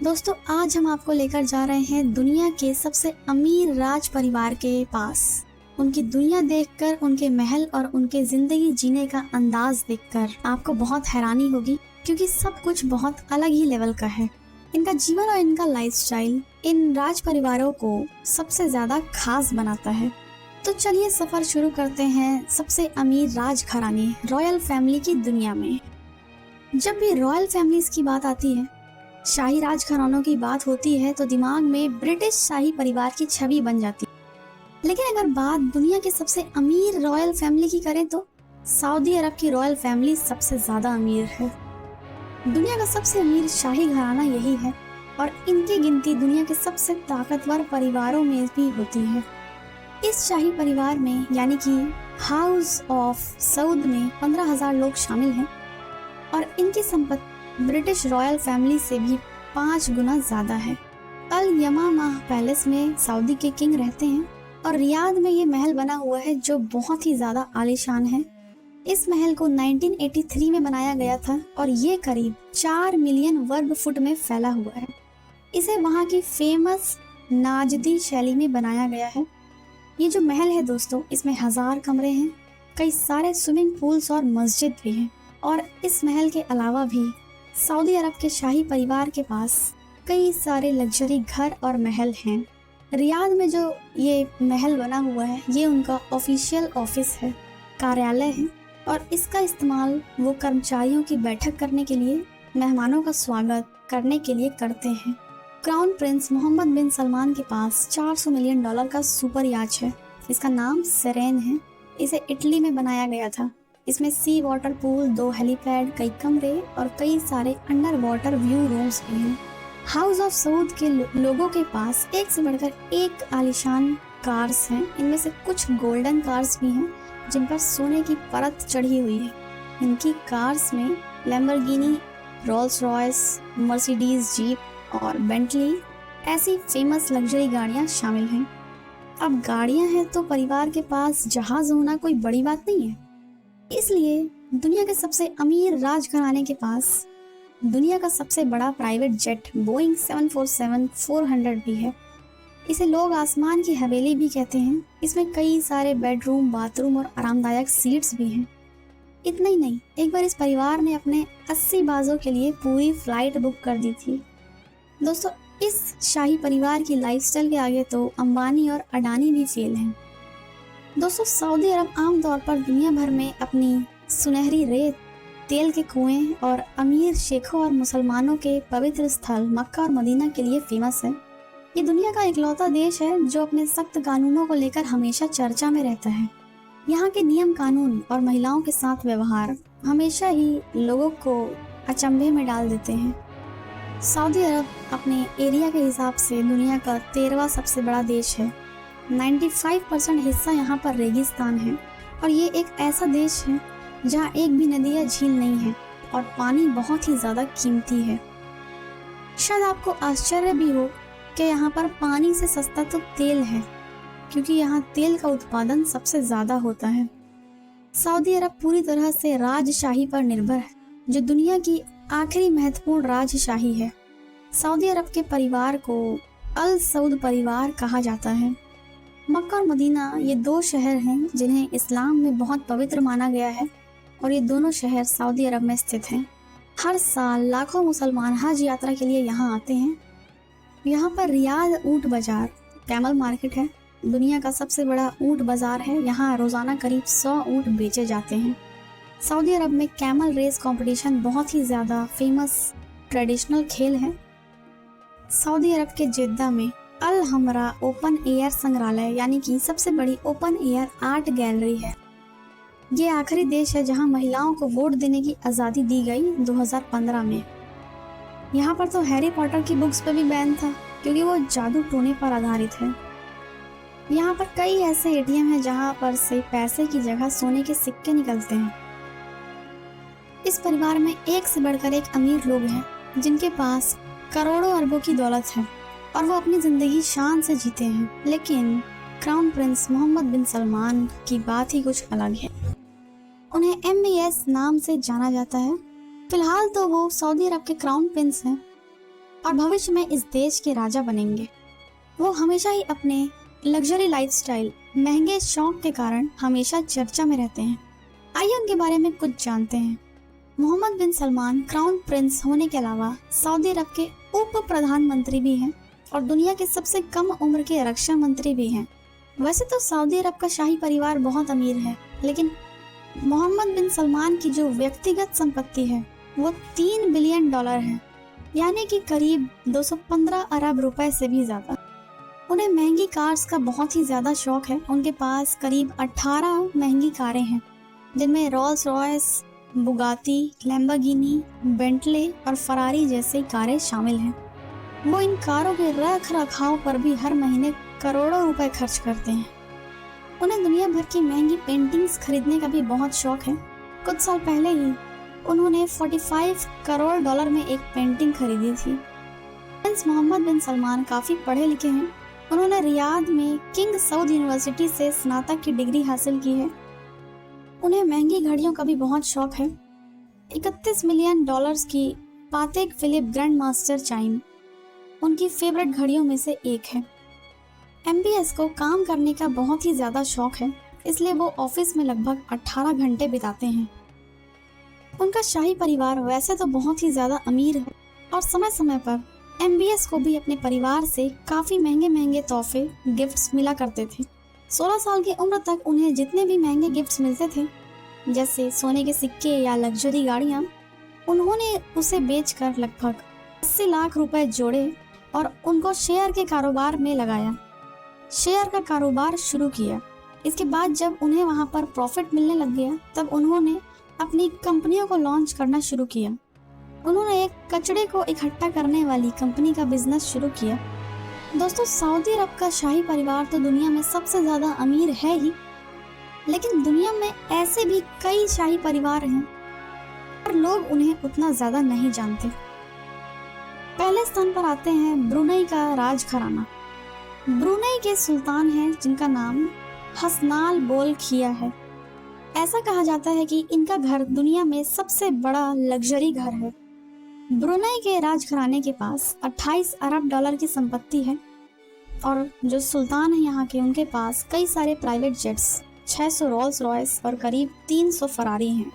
दोस्तों आज हम आपको लेकर जा रहे हैं दुनिया के सबसे अमीर राज परिवार के पास। उनकी दुनिया देखकर, उनके महल और उनके जिंदगी जीने का अंदाज देखकर आपको बहुत हैरानी होगी, क्योंकि सब कुछ बहुत अलग ही लेवल का है। इनका जीवन और इनका लाइफस्टाइल इन राज परिवारों को सबसे ज्यादा खास बनाता है। तो चलिए सफर शुरू करते हैं सबसे अमीर राज घराने रॉयल फैमिली की दुनिया में। जब भी रॉयल फैमिलीज की बात आती है, शाही राजघरानों की बात होती है, तो दिमाग में ब्रिटिश शाही परिवार की छवि बन जाती है। लेकिन अगर बात दुनिया के सबसे अमीर रॉयल फैमिली की करें तो सऊदी अरब की रॉयल फैमिली सबसे ज्यादा अमीर है। दुनिया का सबसे अमीर शाही घराना यही है और इनकी गिनती दुनिया के सबसे ताकतवर परिवारों में भी होती है। इस शाही परिवार में यानी कि हाउस ऑफ सऊद में 15,000 लोग शामिल हैं और इनकी संपत्ति ब्रिटिश रॉयल फैमिली से भी 5 गुना ज्यादा है। अल यमामा पैलेस में सऊदी के किंग रहते हैं और रियाद में ये महल बना हुआ है जो बहुत ही ज्यादा आलीशान है। इस महल को 1983 में बनाया गया था और ये करीब 4 मिलियन वर्ग फुट में फैला हुआ है। इसे वहाँ की फेमस नाजदी शैली में बनाया गया है। ये जो महल है दोस्तों, इसमें 1000 कमरे हैं, कई सारे स्विमिंग पूल्स और मस्जिद भी हैं। और इस महल के अलावा भी सऊदी अरब के शाही परिवार के पास कई सारे लग्जरी घर और महल हैं। रियाद में जो ये महल बना हुआ है, ये उनका ऑफिशियल ऑफिस है, कार्यालय है और इसका इस्तेमाल वो कर्मचारियों की बैठक करने के लिए, मेहमानों का स्वागत करने के लिए करते हैं। क्राउन प्रिंस मोहम्मद बिन सलमान के पास $400 मिलियन का सुपर याच है। इसका नाम सेरेन है। इसे इटली में बनाया गया था। इसमें सी वाटर पूल, 2 हेलीपैड, कई कमरे और कई सारे अंडर वाटर व्यू रूम्स भी हैं। हाउस ऑफ सऊद के लोगों के पास एक से बढ़कर एक आलीशान कार्स हैं। इनमें से कुछ गोल्डन कार्स भी हैं जिन पर सोने की परत चढ़ी हुई है। इनकी कार्स में Lamborghini, Rolls Royce, Mercedes, jeep और बेंटली ऐसी फेमस लग्जरी गाड़ियां शामिल हैं। अब गाड़ियां हैं तो परिवार के पास जहाज होना कोई बड़ी बात नहीं है। इसलिए दुनिया के सबसे अमीर राजघराने के पास दुनिया का सबसे बड़ा प्राइवेट जेट बोइंग 747-400 भी है। इसे लोग आसमान की हवेली भी कहते हैं। इसमें कई सारे बेडरूम, बाथरूम और आरामदायक सीट्स भी हैं। इतना ही नहीं, एक बार इस परिवार ने अपने 80 बाजों के लिए पूरी फ्लाइट बुक कर दी थी। दोस्तों इस शाही परिवार की लाइफस्टाइल के आगे तो अंबानी और अडानी भी फेल हैं। दोस्तों सऊदी अरब आमतौर पर दुनिया भर में अपनी सुनहरी रेत, तेल के कुएं और अमीर शेखों और मुसलमानों के पवित्र स्थल मक्का और मदीना के लिए फेमस है। ये दुनिया का इकलौता देश है जो अपने सख्त कानूनों को लेकर हमेशा चर्चा में रहता है। यहाँ के नियम कानून और महिलाओं के साथ व्यवहार हमेशा ही लोगों को अचंभे में डाल देते हैं। सऊदी अरब अपने एरिया के हिसाब से दुनिया का 13वां सबसे बड़ा देश है। 95% हिस्सा यहाँ पर रेगिस्तान है और ये एक ऐसा देश है जहाँ एक भी नदी या झील नहीं है और पानी बहुत ही ज़्यादा कीमती है। शायद आपको आश्चर्य भी हो कि यहाँ पर पानी से सस्ता तो तेल है, क्योंकि यहाँ तेल का उत्पादन सबसे ज़्यादा होता है। सऊदी अरब पूरी तरह से राजशाही पर निर्भर है, जो दुनिया की आखिरी महत्वपूर्ण राजशाही है। सऊदी अरब के परिवार को अल सऊद परिवार कहा जाता है। मक्का और मदीना ये 2 शहर हैं जिन्हें इस्लाम में बहुत पवित्र माना गया है और ये दोनों शहर सऊदी अरब में स्थित हैं। हर साल लाखों मुसलमान हज यात्रा के लिए यहाँ आते हैं। यहाँ पर रियाद ऊँट बाजार, कैमल मार्केट है, दुनिया का सबसे बड़ा ऊँट बाजार है। यहाँ रोज़ाना करीब 100 ऊँट बेचे जाते हैं। सऊदी अरब में कैमल रेस कंपटीशन बहुत ही ज़्यादा फेमस ट्रेडिशनल खेल है। सऊदी अरब के जिद्दा में अल हमरा ओपन एयर संग्रहालय यानी कि सबसे बड़ी ओपन एयर आर्ट गैलरी है। ये आखिरी देश है जहां महिलाओं को वोट देने की आज़ादी दी गई 2015 में। यहाँ पर तो हैरी पॉटर की बुक्स पे भी बैन था, क्योंकि वो जादू टोने पर आधारित है। यहाँ पर कई ऐसे एटीएम हैं जहाँ पर से पैसे की जगह सोने के सिक्के निकलते हैं। इस परिवार में एक से बढ़कर एक अमीर लोग हैं जिनके पास करोड़ों अरबों की दौलत है और वो अपनी जिंदगी शान से जीते हैं। लेकिन क्राउन प्रिंस मोहम्मद बिन सलमान की बात ही कुछ अलग है। उन्हें MBS नाम से जाना जाता है। फिलहाल तो वो सऊदी अरब के क्राउन प्रिंस हैं, और भविष्य में इस देश के राजा बनेंगे। वो हमेशा ही अपने लग्जरी लाइफस्टाइल, महंगे शौक के कारण हमेशा चर्चा में रहते हैं। आइए उनके बारे में कुछ जानते हैं। मोहम्मद बिन सलमान क्राउन प्रिंस होने के अलावा सऊदी अरब के उप प्रधानमंत्री भी हैं और दुनिया के सबसे कम उम्र के रक्षा मंत्री भी हैं। वैसे तो सऊदी अरब का शाही परिवार बहुत अमीर है, लेकिन मोहम्मद बिन सलमान की जो व्यक्तिगत संपत्ति है वो $3 बिलियन है, यानी कि करीब 215 अरब रुपए से भी ज्यादा। उन्हें महंगी कार्स का बहुत ही ज्यादा शौक है। उनके पास करीब 18 महंगी कारें हैं, जिनमें रोल्स रॉयस, बुगाती, लैम्बोर्गिनी, बेंटले और फरारी जैसी कारें शामिल हैं। वो इन कारों के रख रखाव पर भी हर महीने करोड़ों रुपए खर्च करते हैं। उन्हें दुनिया भर की महंगी पेंटिंग्स खरीदने का भी बहुत शौक है। कुछ साल पहले ही उन्होंने $45 करोड़ में एक पेंटिंग खरीदी थी। प्रिंस मोहम्मद बिन सलमान काफी पढ़े लिखे हैं। उन्होंने रियाद में किंग सऊद यूनिवर्सिटी से स्नातक की डिग्री हासिल की है। उन्हें महंगी घड़ियों का भी बहुत शौक है। $31 मिलियन की पातेक फिलिप ग्रैंड मास्टर चाइम उनकी फेवरेट घड़ियों में से एक है। MBS को काम करने का बहुत ही ज्यादा शौक है, इसलिए वो ऑफिस में लगभग 18 घंटे बिताते हैं। उनका शाही परिवार वैसे तो बहुत ही ज्यादा अमीर है और समय समय पर MBS को भी अपने परिवार से काफी महंगे महंगे तोहफे, गिफ्ट्स मिला करते थे। 16 साल की उम्र तक उन्हें जितने भी महंगे गिफ्ट्स मिलते थे, जैसे सोने के सिक्के या लग्जरी गाड़ियां, उन्होंने उसे बेचकर लगभग 80 लाख रुपए जोड़े और उनको शेयर के कारोबार में लगाया। शेयर का कारोबार शुरू किया। इसके बाद जब उन्हें वहां पर प्रॉफिट मिलने लग गया, तब उन्होंने अपनी कंपनियों को लॉन्च करना शुरू किया। उन्होंने एक कचड़े को इकट्ठा करने वाली कंपनी का बिजनेस शुरू किया। दोस्तों, सऊदी अरब का शाही परिवार तो दुनिया में सबसे ज्यादा अमीर है ही, लेकिन दुनिया में ऐसे भी कई शाही परिवार हैं और लोग उन्हें उतना ज्यादा नहीं जानते। पहले स्थान पर आते हैं ब्रुनई का राजघराना। ब्रुनई के सुल्तान हैं जिनका नाम हसनाल बोल खिया है। ऐसा कहा जाता है कि इनका घर दुनिया में सबसे बड़ा लग्जरी घर है। ब्रुनई के राजघराने के पास $28 अरब की संपत्ति है और जो सुल्तान है यहाँ के, उनके पास कई सारे प्राइवेट जेट्स, 600 रोल्स रॉयस और करीब 300 फरारी हैं।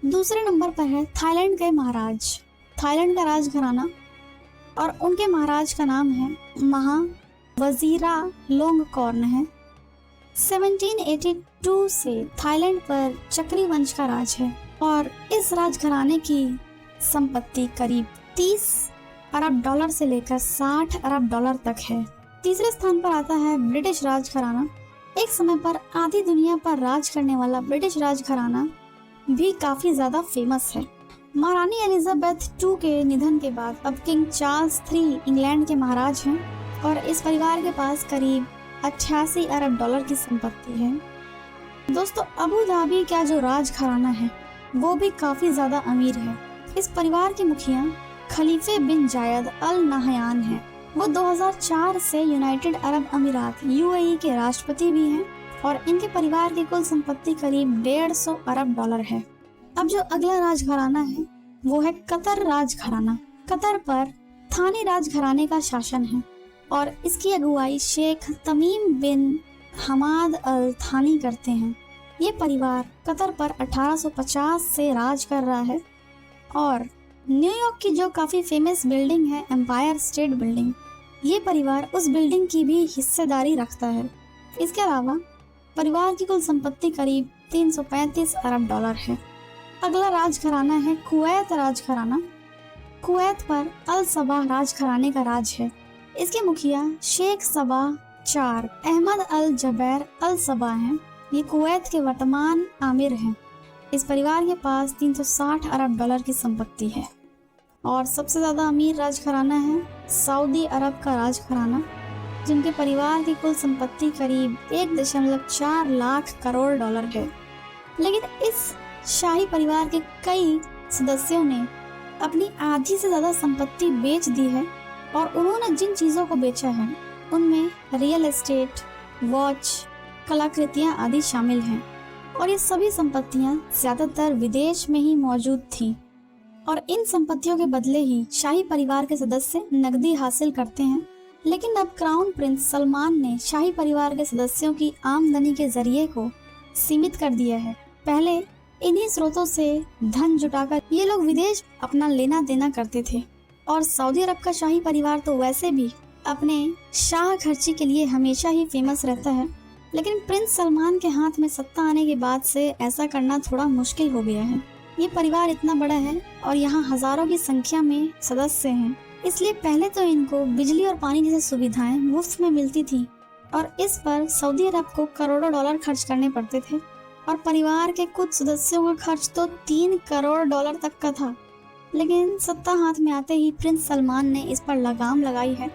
दूसरे नंबर पर है थाईलैंड के महाराज। थाईलैंड का राजघराना और उनके महाराज का नाम है महा वजीरालोंगकॉर्न है। 1782 से थाईलैंड पर चक्री वंश का राज है और इस राजघराने की संपत्ति करीब $30 अरब से लेकर $60 अरब तक है। तीसरे स्थान पर आता है ब्रिटिश राजघराना। एक समय पर आधी दुनिया पर राज करने वाला ब्रिटिश राजघराना भी काफी ज्यादा फेमस है। महारानी एलिजाबेथ II के निधन के बाद अब किंग चार्ल्स III इंग्लैंड के महाराज हैं और इस परिवार के पास करीब $88 अरब की संपत्ति है। दोस्तों, अबू धाबी का जो राजघराना है वो भी काफी ज्यादा अमीर है। इस परिवार के मुखिया खलीफे बिन जायद अल नहयान हैं। वो 2004 से यूनाइटेड अरब अमीरात UAE के राष्ट्रपति भी हैं और इनके परिवार की कुल संपत्ति करीब $150 अरब है। अब जो अगला राजघराना है वो है कतर राजघराना। कतर पर थानी राजघराने का शासन है और इसकी अगुवाई शेख तमीम बिन हमाद अल थानी करते हैं। ये परिवार कतर पर 1850 से राज कर रहा है और न्यूयॉर्क की जो काफी फेमस बिल्डिंग है, एम्पायर स्टेट बिल्डिंग, ये परिवार उस बिल्डिंग की भी हिस्सेदारी रखता है। इसके अलावा परिवार की कुल संपत्ति करीब $335 अरब है। अगला राजघराना है कुवैत राजघराना। कुवैत पर अल सबा राजघराने का राज है। इसके मुखिया शेख सबा IV अहमद अल जबैर अल सबा हैं। ये कुवैत के वर्तमान आमिर हैं। इस परिवार के पास $360 अरब की संपत्ति है। और सबसे ज्यादा अमीर राजघराना है सऊदी अरब का राजघराना, जिनके परिवार की कुल संपत्ति करीब $1.4 लाख करोड़ है। लेकिन इस शाही परिवार के कई सदस्यों ने अपनी आधी से ज्यादा संपत्ति बेच दी है और उन्होंने जिन चीजों को बेचा है उनमें रियल एस्टेट, वॉच, कलाकृतियां आदि शामिल हैं और ये सभी संपत्तियां ज्यादातर विदेश में ही मौजूद थी और इन संपत्तियों के बदले ही शाही परिवार के सदस्य नकदी हासिल करते हैं। लेकिन अब क्राउन प्रिंस सलमान ने शाही परिवार के सदस्यों की आमदनी के जरिए को सीमित कर दिया है। पहले इन्हीं स्रोतों से धन जुटाकर ये लोग विदेश अपना लेना देना करते थे और सऊदी अरब का शाही परिवार तो वैसे भी अपने शाह खर्ची के लिए हमेशा ही फेमस रहता है। लेकिन प्रिंस सलमान के हाथ में सत्ता आने के बाद से ऐसा करना थोड़ा मुश्किल हो गया है। ये परिवार इतना बड़ा है और यहाँ हजारों की संख्या में सदस्य हैं, इसलिए पहले तो इनको बिजली और पानी जैसी सुविधाएं मुफ्त में मिलती थी और इस पर सऊदी अरब को करोड़ों डॉलर खर्च करने पड़ते थे और परिवार के कुछ सदस्यों का खर्च तो 3 करोड़ डॉलर तक का था। लेकिन सत्ता हाथ में आते ही प्रिंस सलमान ने इस पर लगाम लगाई है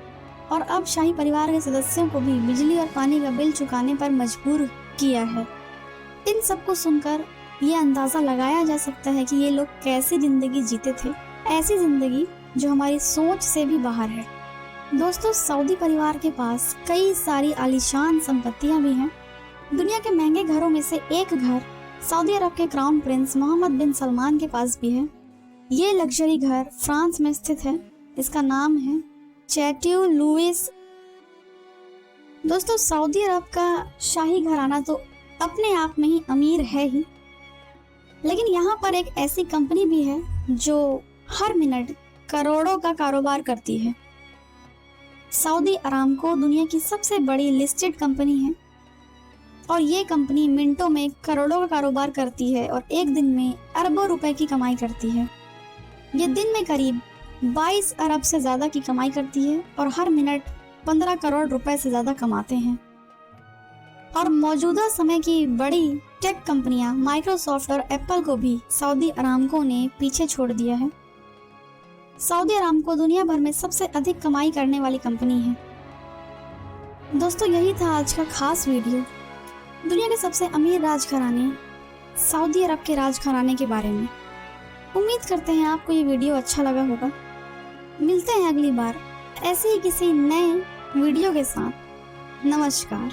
और अब शाही परिवार के सदस्यों को भी बिजली और पानी का बिल चुकाने पर मजबूर किया है। इन सब को सुनकर ये अंदाजा लगाया जा सकता है कि ये लोग कैसी जिंदगी जीते थे, ऐसी जिंदगी जो हमारी सोच से भी बाहर है। दोस्तों, सऊदी परिवार के पास कई सारी आलीशान संपत्तियां भी हैं। दुनिया के महंगे घरों में से एक घर सऊदी अरब के क्राउन प्रिंस मोहम्मद बिन सलमान के पास भी है। ये लग्जरी घर फ्रांस में स्थित है। इसका नाम है चैट्यू लुइस। दोस्तों, सऊदी अरब का शाही घराना तो अपने आप में ही अमीर है ही, लेकिन यहाँ पर एक ऐसी कंपनी भी है जो हर मिनट करोड़ों का कारोबार करती है। सऊदी अरामको दुनिया की सबसे बड़ी लिस्टेड कंपनी है और ये कंपनी मिनटों में करोड़ों का कारोबार करती है और एक दिन में अरबों रुपए की कमाई करती है। ये दिन में करीब 22 अरब से ज्यादा की कमाई करती है और हर मिनट 15 करोड़ रुपए से ज्यादा कमाते हैं। और मौजूदा समय की बड़ी टेक कंपनियां माइक्रोसॉफ्ट और एप्पल को भी सऊदी अरामको ने पीछे छोड़ दिया है। सऊदी अरामको दुनिया भर में सबसे अधिक कमाई करने वाली कंपनी है। दोस्तों, यही था आज का खास वीडियो दुनिया के सबसे अमीर राजघराने सऊदी अरब के राजघराने के बारे में। उम्मीद करते हैं आपको ये वीडियो अच्छा लगा होगा। मिलते हैं अगली बार ऐसे ही किसी नए वीडियो के साथ। नमस्कार।